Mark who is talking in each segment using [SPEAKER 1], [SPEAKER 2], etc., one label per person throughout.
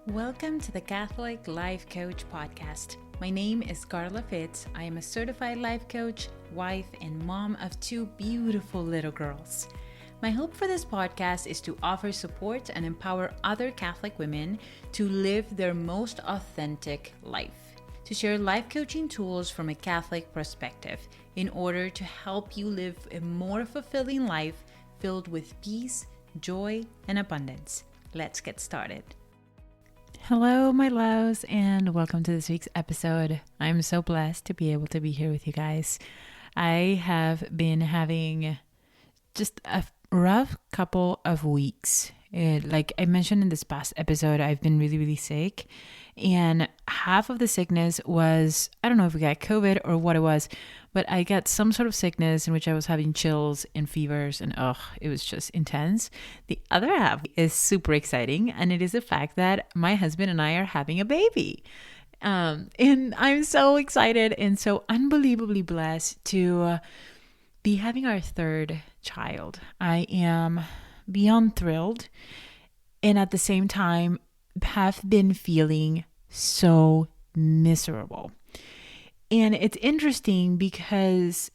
[SPEAKER 1] Welcome to the Catholic Life Coach Podcast. My name is Carla Fitz. I am a certified life coach, wife, and mom of two beautiful little girls. My hope for this podcast is to offer support and empower other Catholic women to live their most authentic life, to share life coaching tools from a Catholic perspective in order to help you live a more fulfilling life filled with peace, joy, and abundance. Let's get started. Hello, my loves, and welcome to this week's episode. I'm so blessed to be able to be here with you guys. I have been having just a rough couple of weeks. Like I mentioned in this past episode, I've been really sick, and half of the sickness was, I don't know if we got COVID or what it was, but I got some sort of sickness in which I was having chills and fevers, and it was just intense. The other half is super exciting, and it is the fact that my husband and I are having a baby. And I'm so excited and so unbelievably blessed to be having our third child. I am beyond thrilled, and at the same time have been feeling so miserable. And it's interesting because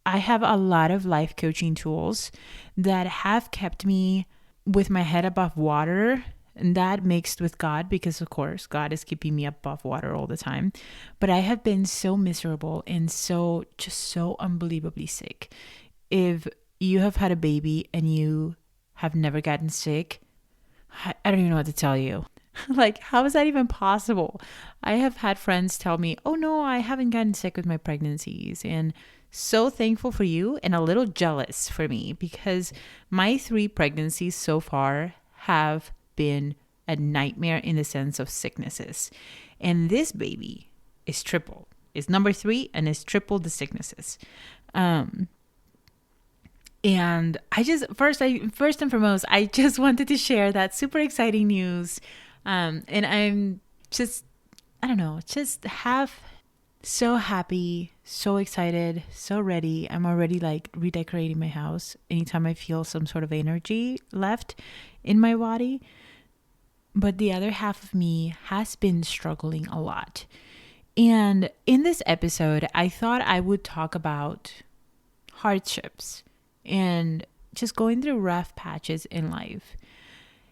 [SPEAKER 1] I have a lot of life coaching tools that have kept me with my head above water, and that mixed with God, because of course God is keeping me above water all the time. But I have been so miserable and so unbelievably sick. If you have had a baby and you have never gotten sick, I don't even know what to tell you. Like, how is that even possible? I have had friends tell me, oh no, I haven't gotten sick with my pregnancies. And so thankful for you and a little jealous for me, because my 3 pregnancies so far have been a nightmare in the sense of sicknesses. And this baby is triple. It's number 3 and is triple the sicknesses. And I just, first and foremost, I just wanted to share that super exciting news. And I'm just, I don't know, just so happy, so excited, so ready. I'm already like redecorating my house anytime I feel some sort of energy left in my body. But the other half of me has been struggling a lot. And in this episode, I thought I would talk about hardships and just going through rough patches in life.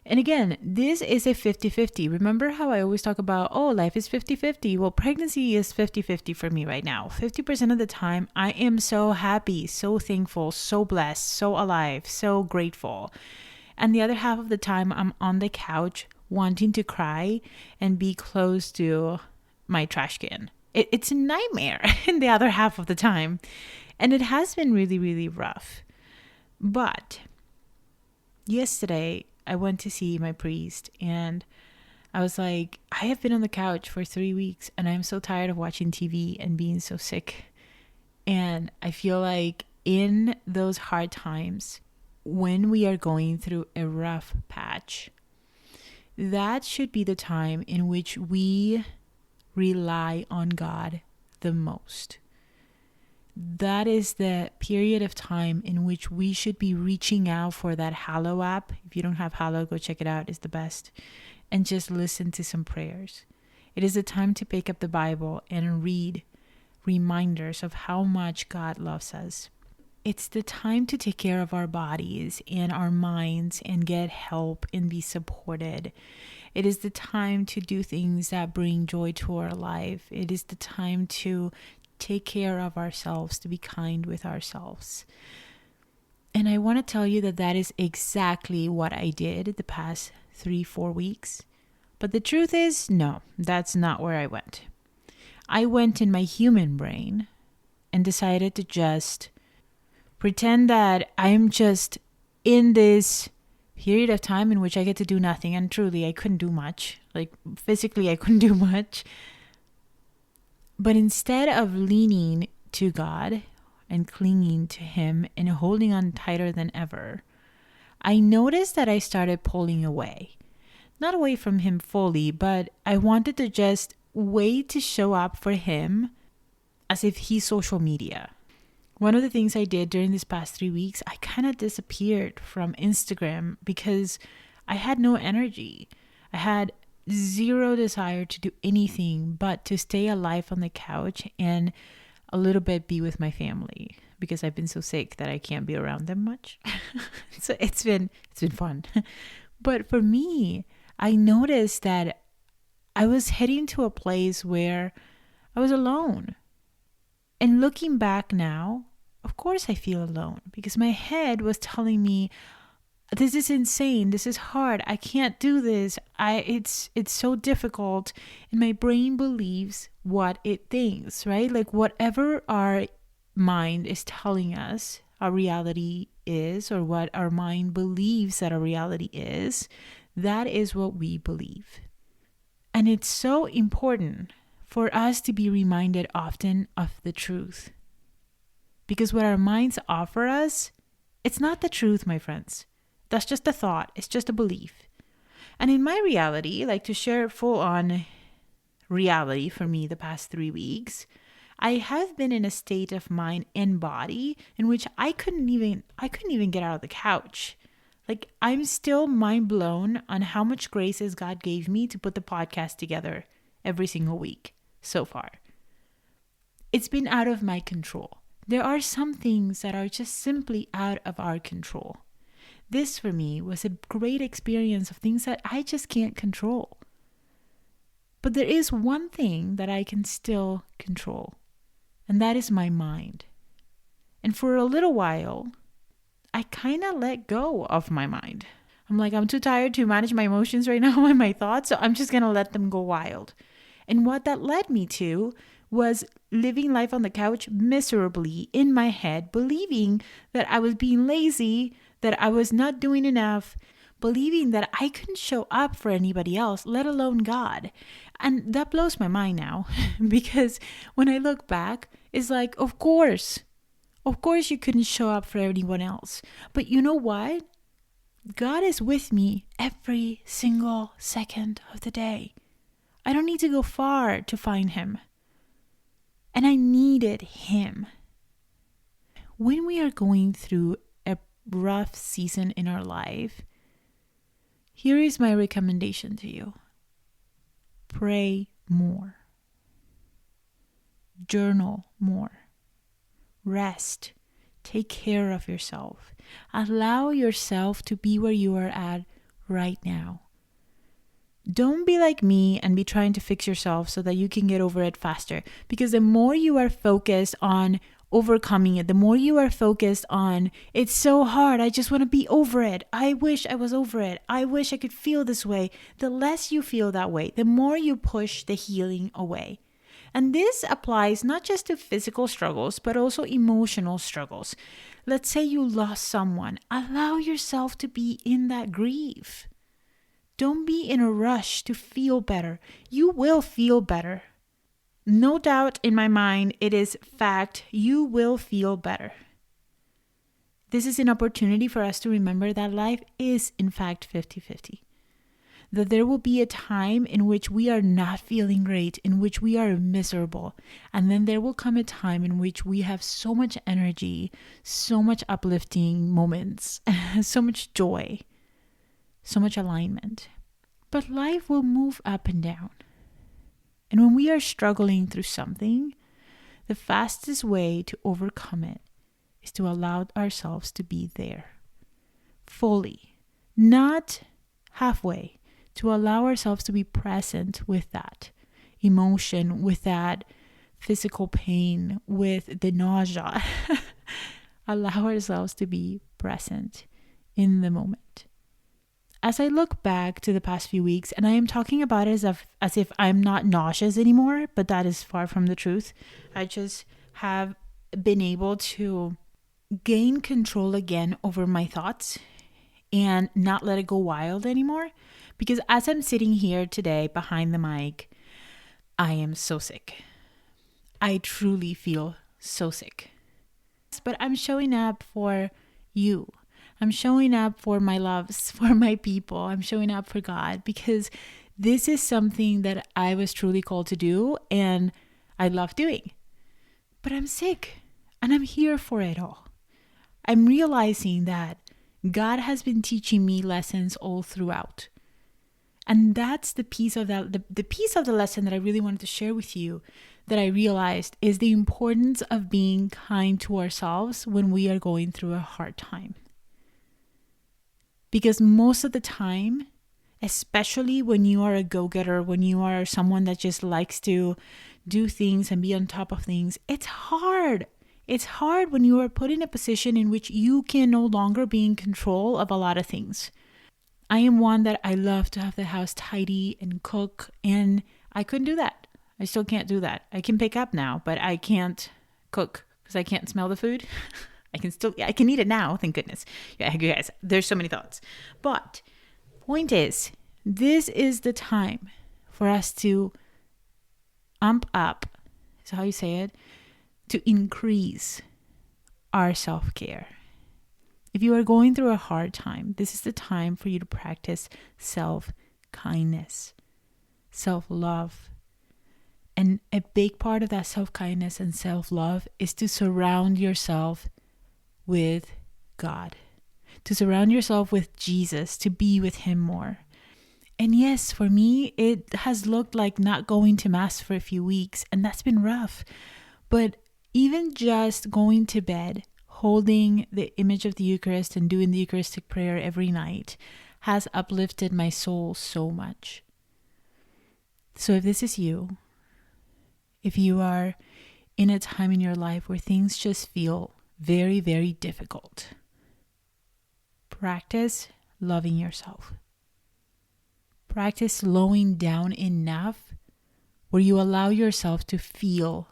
[SPEAKER 1] And again, this is a 50-50. Remember how I always talk about, life is 50-50. Well, pregnancy is 50-50 for me right now. 50% of the time, I am so happy, so thankful, so blessed, so alive, so grateful. And the other half of the time, I'm on the couch wanting to cry and be close to my trash can. It's a nightmare in the other half of the time. And it has been really rough. But yesterday, I went to see my priest, and I was like, I have been on the couch for 3 weeks and I'm so tired of watching TV and being so sick. And I feel like in those hard times, when we are going through a rough patch, that should be the time in which we rely on God the most. That is the period of time in which we should be reaching out for that Hallow app. If you don't have Hallow, go check it out. It's the best. And just listen to some prayers. It is the time to pick up the Bible and read reminders of how much God loves us. It's the time to take care of our bodies and our minds and get help and be supported. It is the time to do things that bring joy to our life. It is the time to take care of ourselves, to be kind with ourselves. And I want to tell you that is exactly what I did the past 3-4 weeks. But the truth is, no, that's not where I went. I went in my human brain and decided to just pretend that I'm just in this period of time in which I get to do nothing. And truly, I couldn't do much. Like physically, I couldn't do much. But instead of leaning to God and clinging to Him and holding on tighter than ever, I noticed that I started pulling away. Not away from Him fully, but I wanted to just wait to show up for Him as if He's social media. One of the things I did during these past 3 weeks, I kind of disappeared from Instagram because I had no energy. I had zero desire to do anything but to stay alive on the couch and a little bit be with my family, because I've been so sick that I can't be around them much. So it's been fun. But for me, I noticed that I was heading to a place where I was alone. And looking back now, of course I feel alone, because my head was telling me, this is insane, this is hard, I can't do this, it's so difficult. And my brain believes what it thinks, right? Like whatever our mind is telling us our reality is, or what our mind believes that our reality is, that is what we believe. And it's so important for us to be reminded often of the truth. Because what our minds offer us, it's not the truth, my friends. That's just a thought. It's just a belief. And in my reality, like to share full on reality for me the past 3 weeks, I have been in a state of mind and body in which I couldn't even get out of the couch. Like I'm still mind blown on how much graces God gave me to put the podcast together every single week so far. It's been out of my control. There are some things that are just simply out of our control. This for me was a great experience of things that I just can't control. But there is one thing that I can still control, and that is my mind. And for a little while, I kind of let go of my mind. I'm like, I'm too tired to manage my emotions right now and my thoughts, so I'm just going to let them go wild. And what that led me to was living life on the couch miserably in my head, believing that I was being lazy, that I was not doing enough, believing that I couldn't show up for anybody else, let alone God. And that blows my mind now because when I look back, it's like, of course you couldn't show up for anyone else. But you know what? God is with me every single second of the day. I don't need to go far to find him. And I needed him. When we are going through a rough season in our life, here is my recommendation to you. Pray more. Journal more. Rest. Take care of yourself. Allow yourself to be where you are at right now. Don't be like me and be trying to fix yourself so that you can get over it faster. Because the more you are focused on overcoming it, the more you are focused on, it's so hard, I just want to be over it. I wish I was over it. I wish I could feel this way. The less you feel that way, the more you push the healing away. And this applies not just to physical struggles, but also emotional struggles. Let's say you lost someone. Allow yourself to be in that grief. Don't be in a rush to feel better. You will feel better. No doubt in my mind, it is fact, you will feel better. This is an opportunity for us to remember that life is in fact 50-50. That there will be a time in which we are not feeling great, in which we are miserable. And then there will come a time in which we have so much energy, so much uplifting moments, so much joy, so much alignment. But life will move up and down. And when we are struggling through something, the fastest way to overcome it is to allow ourselves to be there fully, not halfway, to allow ourselves to be present with that emotion, with that physical pain, with the nausea. Allow ourselves to be present in the moment. As I look back to the past few weeks, and I am talking about it as if I'm not nauseous anymore, but that is far from the truth. I just have been able to gain control again over my thoughts and not let it go wild anymore. Because as I'm sitting here today behind the mic, I am so sick. I truly feel so sick. But I'm showing up for you. I'm showing up for my loves, for my people. I'm showing up for God because this is something that I was truly called to do and I love doing. But I'm sick and I'm here for it all. I'm realizing that God has been teaching me lessons all throughout. And that's the piece of the piece of the lesson that I really wanted to share with you, that I realized is the importance of being kind to ourselves when we are going through a hard time. Because most of the time, especially when you are a go-getter, when you are someone that just likes to do things and be on top of things, it's hard. It's hard when you are put in a position in which you can no longer be in control of a lot of things. I am one that I love to have the house tidy and cook, and I couldn't do that. I still can't do that. I can pick up now, but I can't cook because I can't smell the food. I can eat it now, thank goodness. Yeah, you guys, there's so many thoughts. But point is, this is the time for us to amp up, is how you say it, to increase our self-care. If you are going through a hard time, this is the time for you to practice self-kindness, self-love. And a big part of that self-kindness and self-love is to surround yourself with God, to surround yourself with Jesus, to be with him more. And yes, for me, it has looked like not going to Mass for a few weeks, and that's been rough. But even just going to bed, holding the image of the Eucharist and doing the Eucharistic prayer every night has uplifted my soul so much. So if this is you, if you are in a time in your life where things just feel very, very difficult, practice loving yourself. Practice slowing down enough where you allow yourself to feel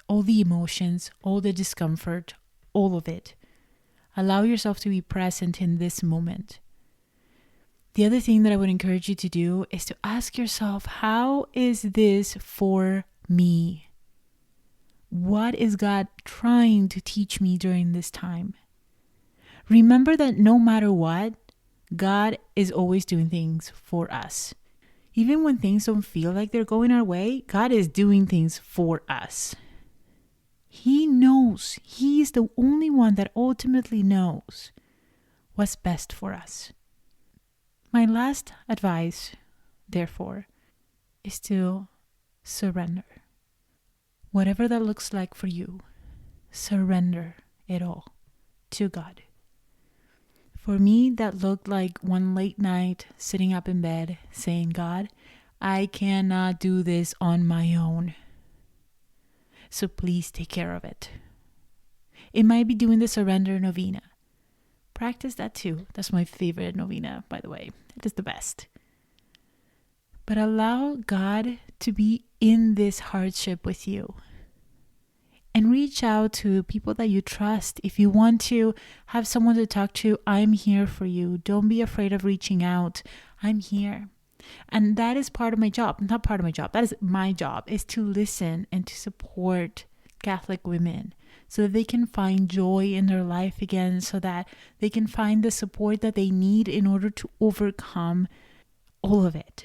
[SPEAKER 1] all the emotions, all the discomfort, all of it. Allow yourself to be present in this moment. The other thing that I would encourage you to do is to ask yourself, how is this for me? What is God trying to teach me during this time? Remember that no matter what, God is always doing things for us. Even when things don't feel like they're going our way, God is doing things for us. He knows. He's the only one that ultimately knows what's best for us. My last advice, therefore, is to surrender. Whatever that looks like for you, surrender it all to God. For me, that looked like one late night sitting up in bed saying, God, I cannot do this on my own. So please take care of it. It might be doing the surrender novena. Practice that too. That's my favorite novena, by the way. It is the best. But allow God to be in this hardship with you. And reach out to people that you trust. If you want to have someone to talk to, I'm here for you. Don't be afraid of reaching out. I'm here. And that is part of my job. Not part of my job. That is my job, is to listen and to support Catholic women so that they can find joy in their life again, so that they can find the support that they need in order to overcome all of it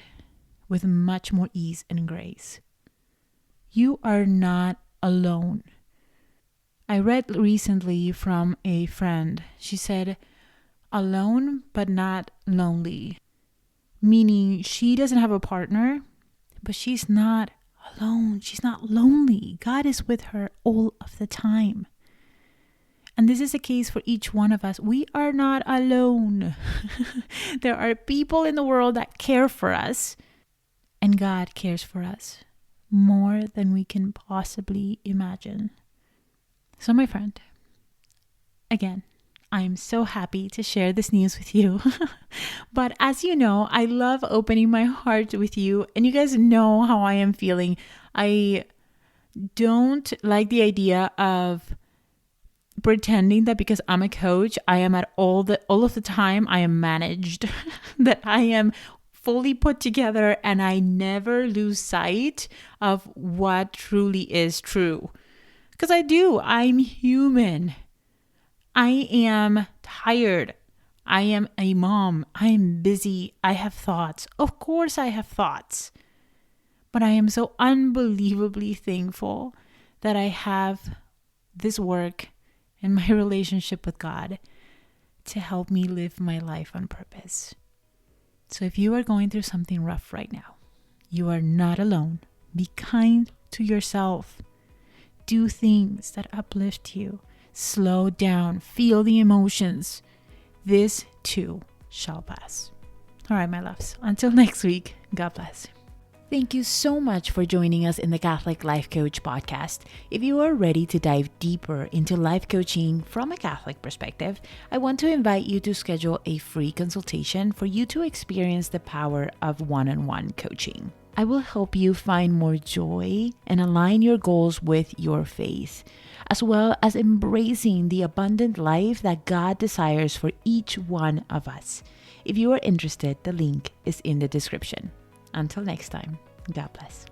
[SPEAKER 1] with much more ease and grace. You are not alone. I read recently from a friend. She said, alone but not lonely. Meaning she doesn't have a partner, but she's not alone. She's not lonely. God is with her all of the time. And this is the case for each one of us. We are not alone. There are people in the world that care for us, and God cares for us more than we can possibly imagine. So my friend, again, I'm so happy to share this news with you. But as you know, I love opening my heart with you, and you guys know how I am feeling. I don't like the idea of pretending that because I'm a coach, I am at all of the time I am managed, that I am fully put together and I never lose sight of what truly is true. Because I do. I'm human. I am tired. I am a mom. I am busy. I have thoughts. Of course I have thoughts. But I am so unbelievably thankful that I have this work and my relationship with God to help me live my life on purpose. So if you are going through something rough right now, you are not alone. Be kind to yourself. Do things that uplift you. Slow down. Feel the emotions. This too shall pass. All right, my loves. Until next week, God bless. Thank you so much for joining us in the Catholic Life Coach podcast. If you are ready to dive deeper into life coaching from a Catholic perspective, I want to invite you to schedule a free consultation for you to experience the power of one-on-one coaching. I will help you find more joy and align your goals with your faith, as well as embracing the abundant life that God desires for each one of us. If you are interested, the link is in the description. Until next time, God bless.